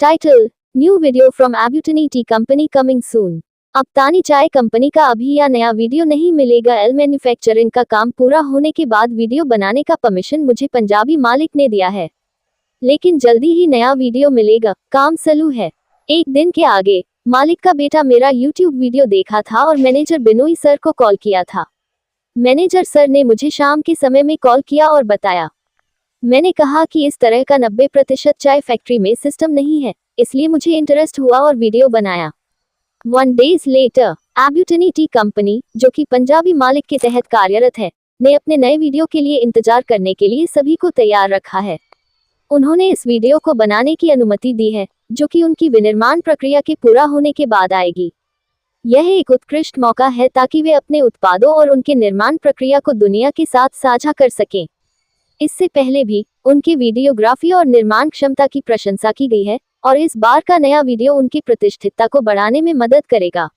Title: new video from Abutani tea company coming soon. Abutani चाय company का अभी या नया वीडियो नहीं मिलेगा। एल मैन्युफैक्चरिंग का काम पूरा होने के बाद वीडियो बनाने का परमिशन मुझे पंजाबी मालिक ने दिया है, लेकिन जल्दी ही नया वीडियो मिलेगा, काम सलू है। एक दिन के आगे मालिक का बेटा मेरा यूट्यूब वीडियो देखा था और मैनेजर बिनोई सर को कॉल किया था। मैनेजर सर ने मुझे शाम के समय में कॉल किया और बताया। मैंने कहा कि इस तरह का 90% चाय फैक्ट्री में सिस्टम नहीं है, इसलिए मुझे इंटरेस्ट हुआ और वीडियो बनाया। 1 days later, एब्यूटनी टी कंपनी, जो कि पंजाबी मालिक के तहत कार्यरत है, ने अपने नए वीडियो के लिए इंतजार करने के लिए सभी को तैयार रखा है। उन्होंने इस वीडियो को बनाने की अनुमति दी है, जो कि उनकी विनिर्माण प्रक्रिया के पूरा होने के बाद आएगी। यह एक उत्कृष्ट मौका है ताकि वे अपने उत्पादों और उनके निर्माण प्रक्रिया को दुनिया के साथ साझा कर सकें। इससे पहले भी उनके वीडियोग्राफी और निर्माण क्षमता की प्रशंसा की गई है और इस बार का नया वीडियो उनकी प्रतिष्ठितता को बढ़ाने में मदद करेगा।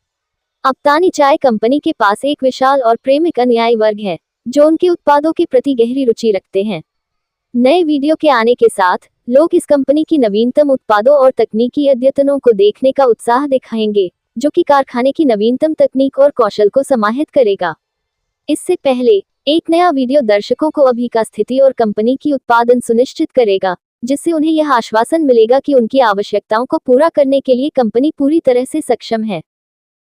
अब्तानी चाय कंपनी के पास एक विशाल और प्रेमिक अनुयायी वर्ग है, जो उनके उत्पादों के प्रति गहरी रुचि रखते हैं। नए वीडियो के आने के साथ लोग इस कंपनी की नवीनतम उत्पादों और तकनीकी अद्यतनों को देखने का उत्साह दिखाएंगे, जो कि कारखाने की नवीनतम तकनीक और कौशल को समाहित करेगा। इससे पहले एक नया वीडियो दर्शकों को अभी का स्थिति और कंपनी की उत्पादन सुनिश्चित करेगा, जिससे उन्हें यह आश्वासन मिलेगा कि उनकी आवश्यकताओं को पूरा करने के लिए कंपनी पूरी तरह से सक्षम है।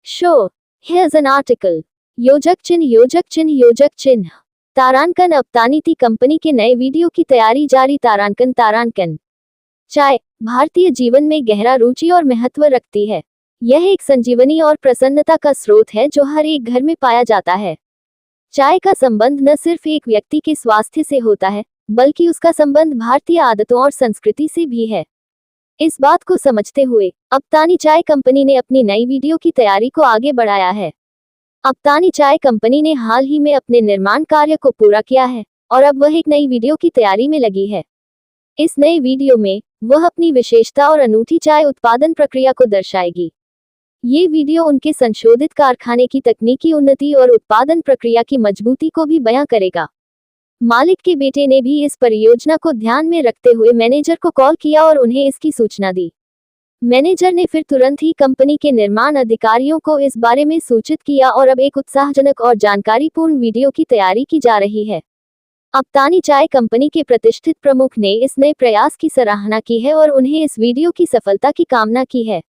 Show here's an article. योजक चिन्ह योजक चिन्ह योजक चिन्ह। तारांकन अब्तानी टी कंपनी के नए वीडियो की तैयारी जारी। तारांकन तारांकन चाय भारतीय जीवन में गहरा रुचि और महत्व रखती है। यह एक संजीवनी और प्रसन्नता का स्रोत है जो हर एक घर में पाया जाता है। चाय का संबंध न सिर्फ एक व्यक्ति के स्वास्थ्य से होता है, बल्कि उसका संबंध भारतीय आदतों और संस्कृति से भी है। इस बात को समझते हुए अब्तानी चाय कंपनी ने अपनी नई वीडियो की तैयारी को आगे बढ़ाया है। अब्तानी चाय कंपनी ने हाल ही में अपने निर्माण कार्य को पूरा किया है और अब वह एक नई वीडियो की तैयारी में लगी है। इस नए वीडियो में वह अपनी विशेषता और अनूठी चाय उत्पादन प्रक्रिया को दर्शाएगी। ये वीडियो उनके संशोधित कारखाने की तकनीकी उन्नति और उत्पादन प्रक्रिया की मजबूती को भी बयां करेगा। मालिक के बेटे ने भी इस परियोजना को ध्यान में रखते हुए मैनेजर को कॉल किया और उन्हें इसकी सूचना दी। मैनेजर ने फिर तुरंत ही कंपनी के निर्माण अधिकारियों को इस बारे में सूचित किया और अब एक उत्साहजनक और जानकारीपूर्ण वीडियो की तैयारी की जा रही है। अब्तानी चाय कंपनी के प्रतिष्ठित प्रमुख ने इस नए प्रयास की सराहना की है और उन्हें इस वीडियो की सफलता की कामना की है।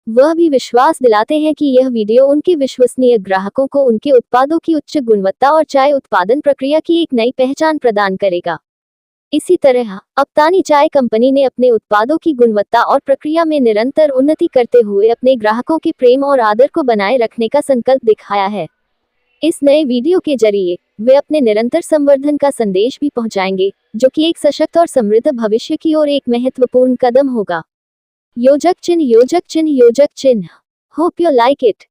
वह भी विश्वास दिलाते हैं कि यह वीडियो उनके विश्वसनीय ग्राहकों को उनके उत्पादों की उच्च गुणवत्ता और चाय उत्पादन प्रक्रिया की एक नई पहचान प्रदान करेगा। इसी तरह अब्तानी चाय कंपनी ने अपने उत्पादों की गुणवत्ता और प्रक्रिया में निरंतर उन्नति करते हुए अपने ग्राहकों के प्रेम और आदर को बनाए रखने का संकल्प दिखाया है। इस नए वीडियो के जरिए वे अपने निरंतर संवर्धन का संदेश भी पहुंचाएंगे, जो कि एक सशक्त और समृद्ध भविष्य की ओर एक महत्वपूर्ण कदम होगा। योजक चिन्ह योजक चिन्ह योजक चिन्ह। Hope you like it.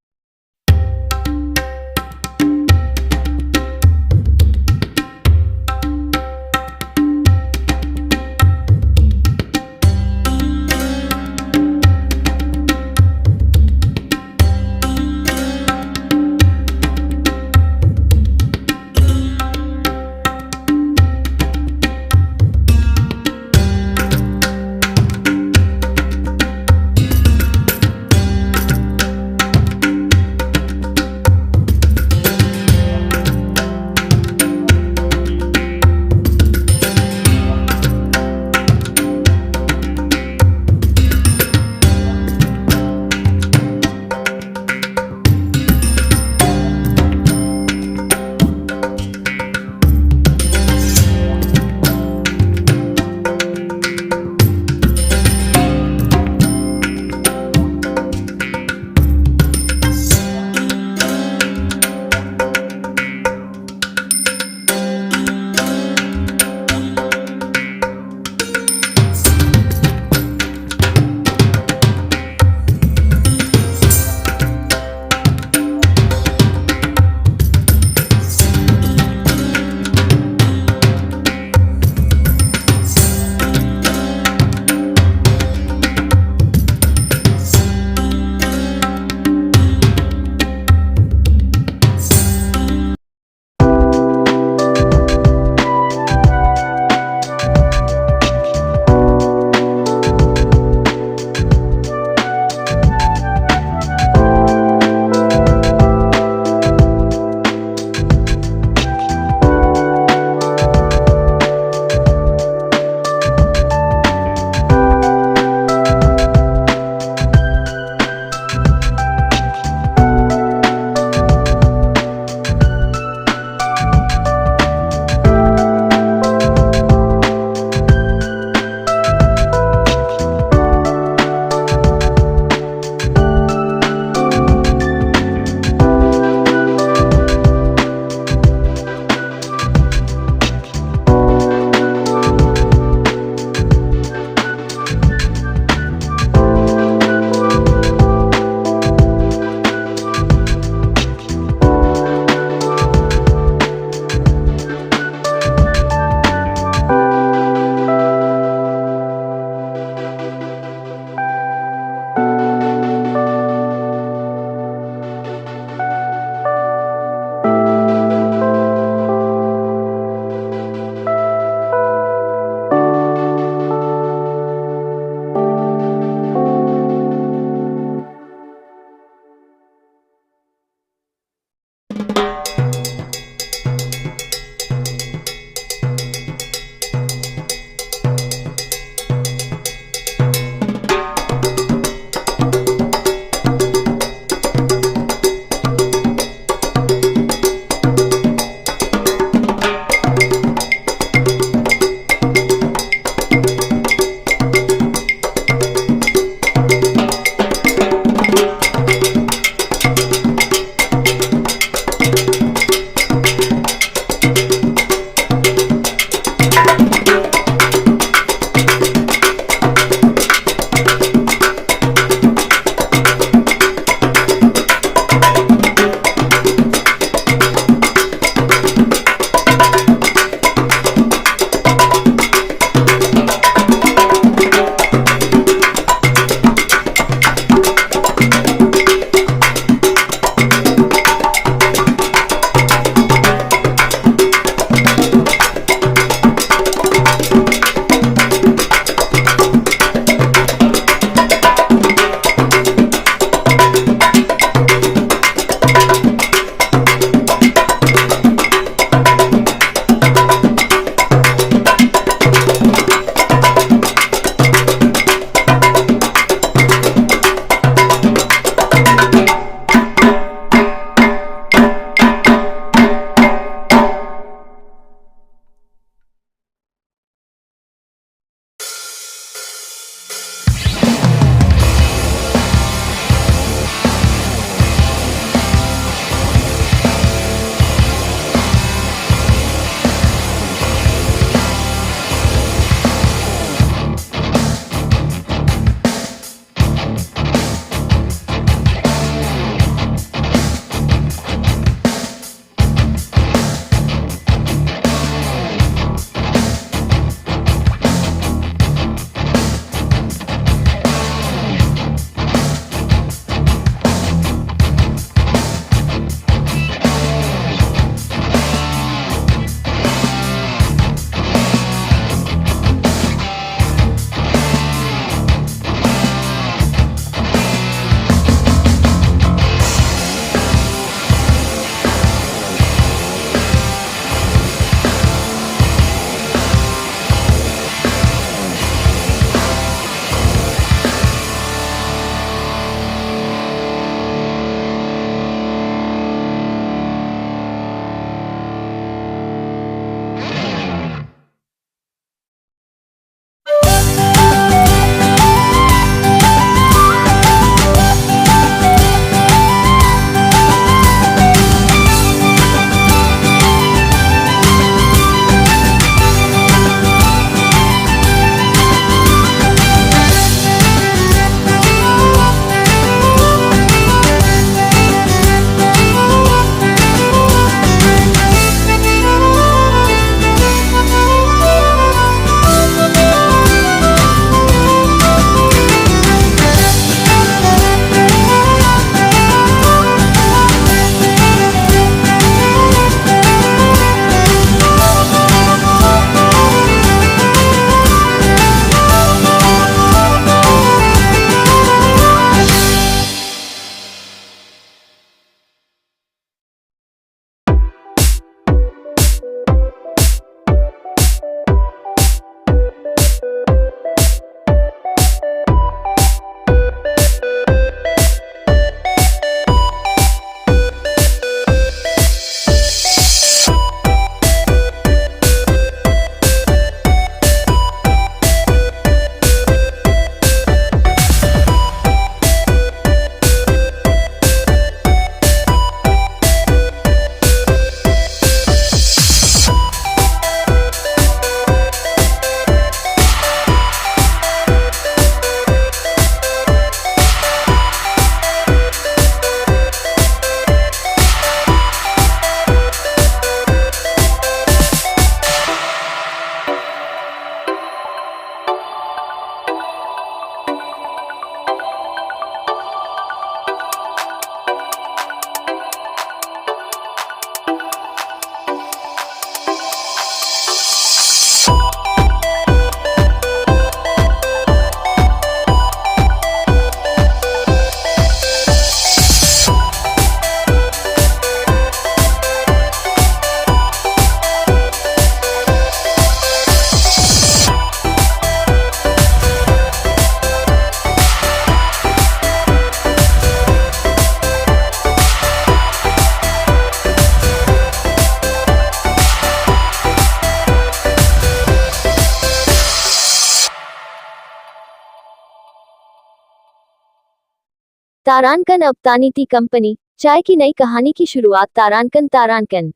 तारांकन अप्तानी टी कंपनी, चाय की नई कहानी की शुरुआत। तारांकन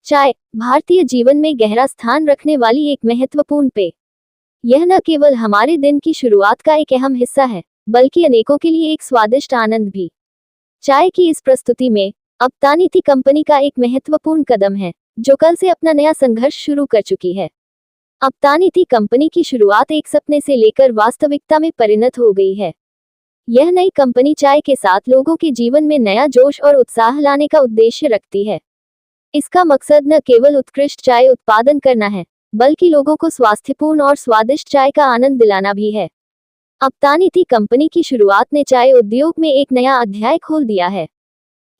चाय भारतीय जीवन में गहरा स्थान रखने वाली एक महत्वपूर्ण पेय। यह न केवल हमारे दिन की शुरुआत का एक अहम हिस्सा है, बल्कि अनेकों के लिए एक स्वादिष्ट आनंद भी। चाय की इस प्रस्तुति में अप्तानी टी कंपनी का एक महत्वपूर्ण कदम है, जो कल से अपना नया संघर्ष शुरू कर चुकी है। अप्तानी टी कंपनी की शुरुआत एक सपने से लेकर वास्तविकता में परिणत हो गई है। यह नई कंपनी चाय के साथ लोगों के जीवन में नया जोश और उत्साह लाने का उद्देश्य रखती है। इसका मकसद न केवल उत्कृष्ट चाय उत्पादन करना है, बल्कि लोगों को स्वास्थ्यपूर्ण और स्वादिष्ट चाय का आनंद दिलाना भी है। अप्तानी टी कंपनी की शुरुआत ने चाय उद्योग में एक नया अध्याय खोल दिया है।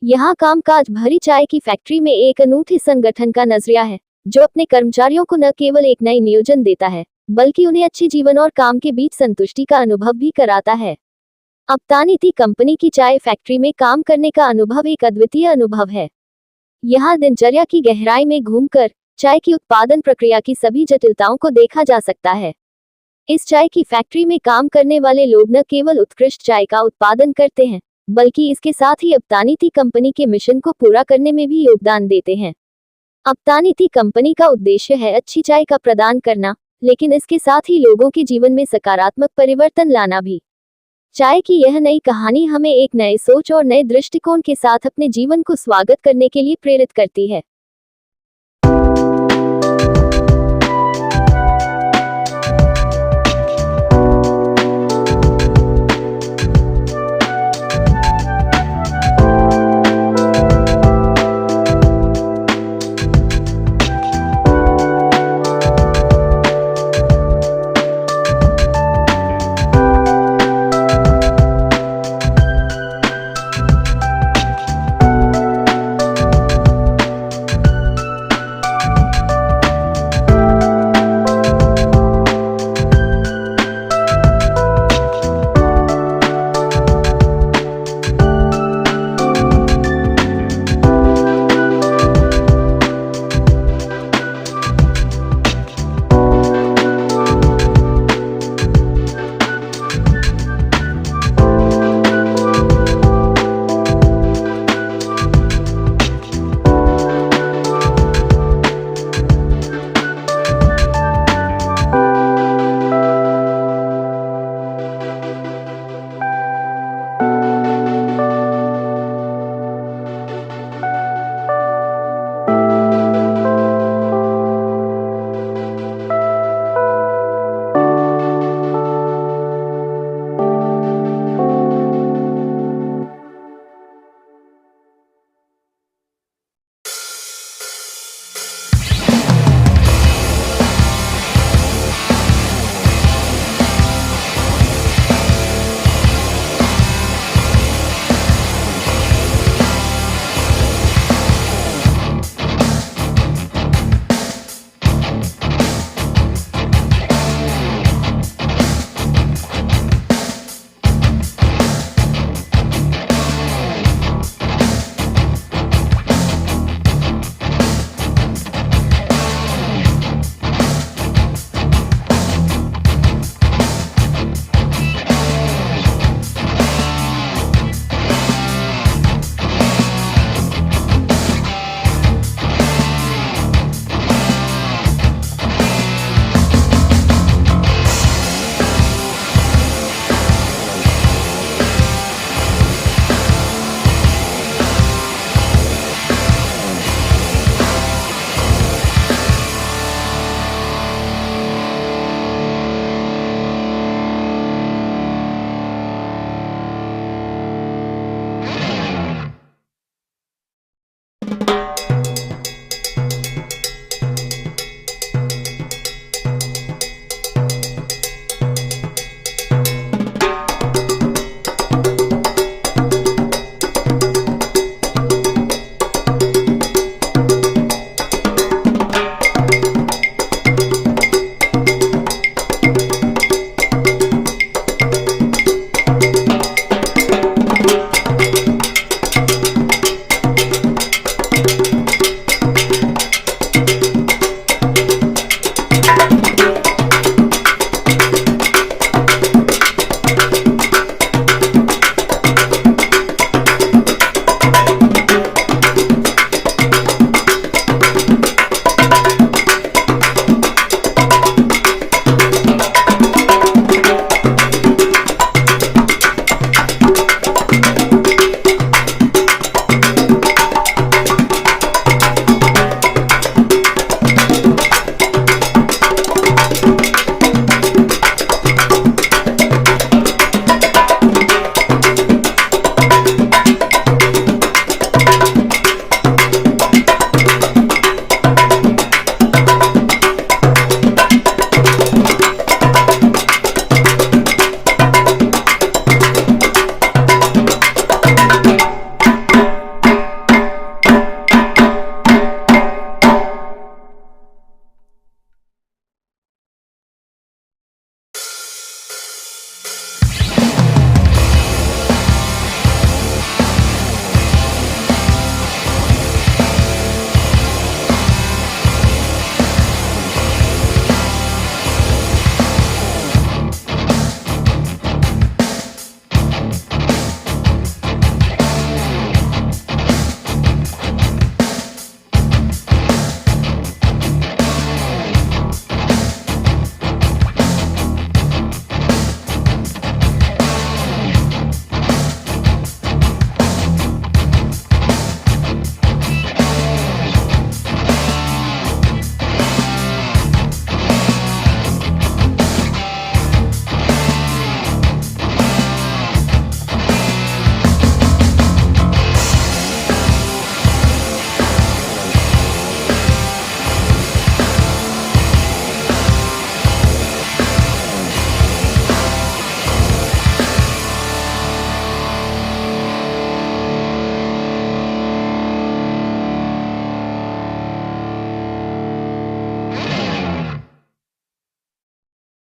यहाँ कामकाज भरी चाय की फैक्ट्री में एक अनूठे संगठन का नजरिया है, जो अपने कर्मचारियों को न केवल एक नई नियोजन देता है, बल्कि उन्हें अच्छे जीवन और काम के बीच संतुष्टि का अनुभव भी कराता है। अप्तानी टी कंपनी की चाय फैक्ट्री में काम करने का अनुभव एक अद्वितीय अनुभव है। यहाँ दिनचर्या की गहराई में घूमकर चाय की उत्पादन प्रक्रिया की सभी जटिलताओं को देखा जा सकता है। इस चाय की फैक्ट्री में काम करने वाले लोग न केवल उत्कृष्ट चाय का उत्पादन करते हैं, बल्कि इसके साथ ही अप्तानी टी कंपनी के मिशन को पूरा करने में भी योगदान देते हैं। अप्तानी टी कंपनी का उद्देश्य है अच्छी चाय का प्रदान करना, लेकिन इसके साथ ही लोगों के जीवन में सकारात्मक परिवर्तन लाना भी। चाय की यह नई कहानी हमें एक नए सोच और नए दृष्टिकोण के साथ अपने जीवन को स्वागत करने के लिए प्रेरित करती है।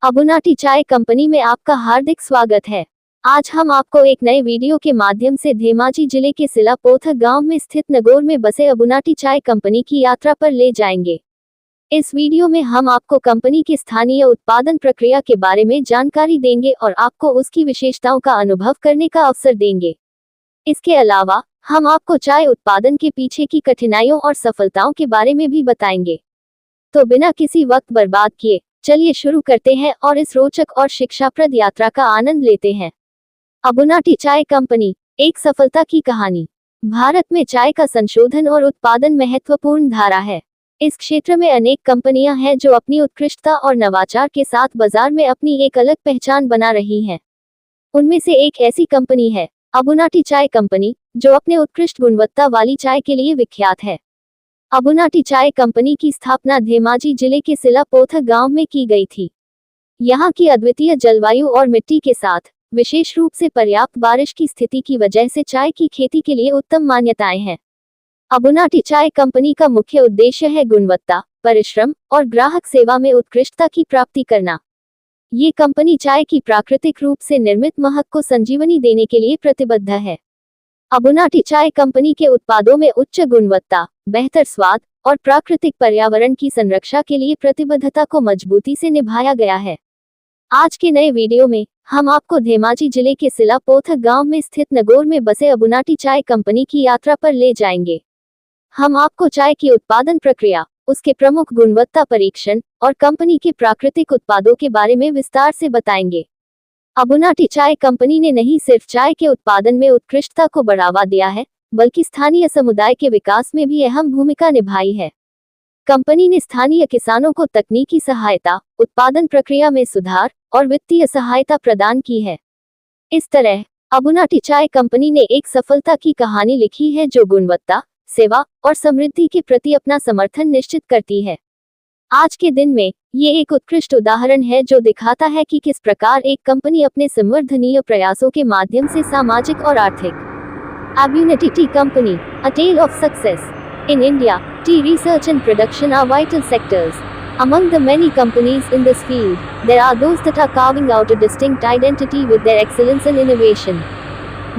अबुनाटी चाय कंपनी में आपका हार्दिक स्वागत है। आज हम आपको एक नए वीडियो के माध्यम से धेमाजी जिले के सिलापोथर गांव में स्थित नगौर में बसे अबुनाटी चाय कंपनी की यात्रा पर ले जाएंगे। इस वीडियो में हम आपको कंपनी की स्थानीय उत्पादन प्रक्रिया के बारे में जानकारी देंगे और आपको उसकी विशेषताओं का अनुभव करने का अवसर देंगे। इसके अलावा हम आपको चाय उत्पादन के पीछे की कठिनाइयों और सफलताओं के बारे में भी बताएंगे। तो बिना किसी वक्त बर्बाद किए चलिए शुरू करते हैं और इस रोचक और शिक्षाप्रद यात्रा का आनंद लेते हैं। अबुनाटी चाय कंपनी, एक सफलता की कहानी। भारत में चाय का संशोधन और उत्पादन महत्वपूर्ण धारा है। इस क्षेत्र में अनेक कंपनियां हैं जो अपनी उत्कृष्टता और नवाचार के साथ बाजार में अपनी एक अलग पहचान बना रही हैं। उनमें से एक ऐसी कंपनी है अबुनाटी चाय कंपनी, जो अपने उत्कृष्ट गुणवत्ता वाली चाय के लिए विख्यात है। अबुनाटी चाय कंपनी की स्थापना धेमाजी जिले के सिलापोथर गांव में की गई थी। यहाँ की अद्वितीय जलवायु और मिट्टी के साथ विशेष रूप से पर्याप्त बारिश की स्थिति की वजह से चाय की खेती के लिए उत्तम मान्यताएं हैं। अबुनाटी चाय कंपनी का मुख्य उद्देश्य है गुणवत्ता, परिश्रम और ग्राहक सेवा में उत्कृष्टता की प्राप्ति करना। ये कंपनी चाय की प्राकृतिक रूप से निर्मित महक को संजीवनी देने के लिए प्रतिबद्ध है। अबुनाटी चाय कंपनी के उत्पादों में उच्च गुणवत्ता, बेहतर स्वाद और प्राकृतिक पर्यावरण की संरक्षा के लिए प्रतिबद्धता को मजबूती से निभाया गया है। आज के नए वीडियो में हम आपको धेमाजी जिले के सिलापोथर गांव में स्थित नगौर में बसे अबुनाटी चाय कंपनी की यात्रा पर ले जाएंगे। हम आपको चाय की उत्पादन प्रक्रिया, उसके प्रमुख गुणवत्ता परीक्षण और कंपनी के प्राकृतिक उत्पादों के बारे में विस्तार से बताएंगे। अबुनाटी चाय कंपनी ने नहीं सिर्फ चाय के उत्पादन में उत्कृष्टता को बढ़ावा दिया है, बल्कि स्थानीय समुदाय के विकास में भी अहम भूमिका निभाई है। कंपनी ने स्थानीय किसानों को तकनीकी सहायता, उत्पादन प्रक्रिया में सुधार और वित्तीय सहायता प्रदान की है। इस तरह अबुनाटी चाय कंपनी ने एक सफलता की कहानी लिखी है जो गुणवत्ता, सेवा और समृद्धि के प्रति अपना समर्थन निश्चित करती है। आज के दिन में ये एक उत्कृष्ट उदाहरण है जो दिखाता है कि किस प्रकार एक कंपनी अपने संवर्धनीय प्रयासों के माध्यम से सामाजिक और आर्थिक। अबुनाटी tea company, a tale of success. In India, tea research and production are vital sectors. Among the many companies in this field, there are those that are carving out a distinct identity with their excellence and innovation.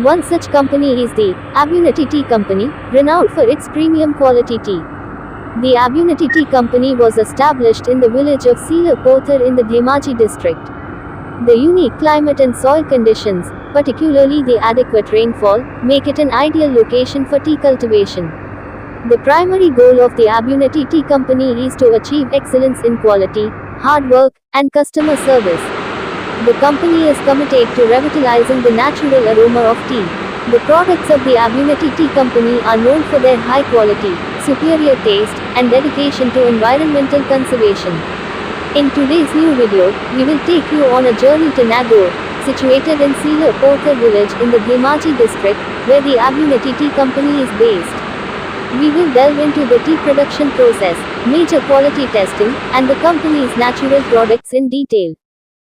One such company is the Abunati Tea Company, renowned for its premium quality tea. The Abunati Tea Company was established in the village of Silapothar in the Dhemaji district. The unique climate and soil conditions, particularly the adequate rainfall, make it an ideal location for tea cultivation. The primary goal of the Abunati Tea Company is to achieve excellence in quality, hard work, and customer service. The company is committed to revitalizing the natural aroma of tea. The products of the Abunati Tea Company are known for their high quality, superior taste, and dedication to environmental conservation. In today's new video, we will take you on a journey to Nagaur, situated in Silapothar village in the Dhemaji district, where the Abunati Tea Company is based. We will delve into the tea production process, major quality testing, and the company's natural products in detail.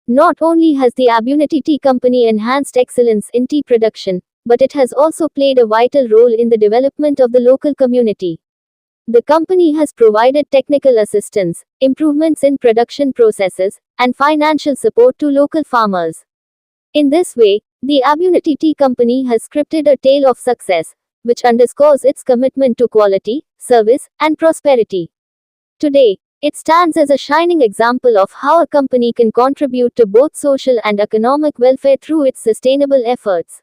Not only has the Abunati Tea Company enhanced excellence in tea production, but it has also played a vital role in the development of the local community. The company has provided technical assistance, improvements in production processes, and financial support to local farmers. In this way, the Abunati Tea Company has scripted a tale of success, which underscores its commitment to quality, service, and prosperity. Today, it stands as a shining example of how a company can contribute to both social and economic welfare through its sustainable efforts.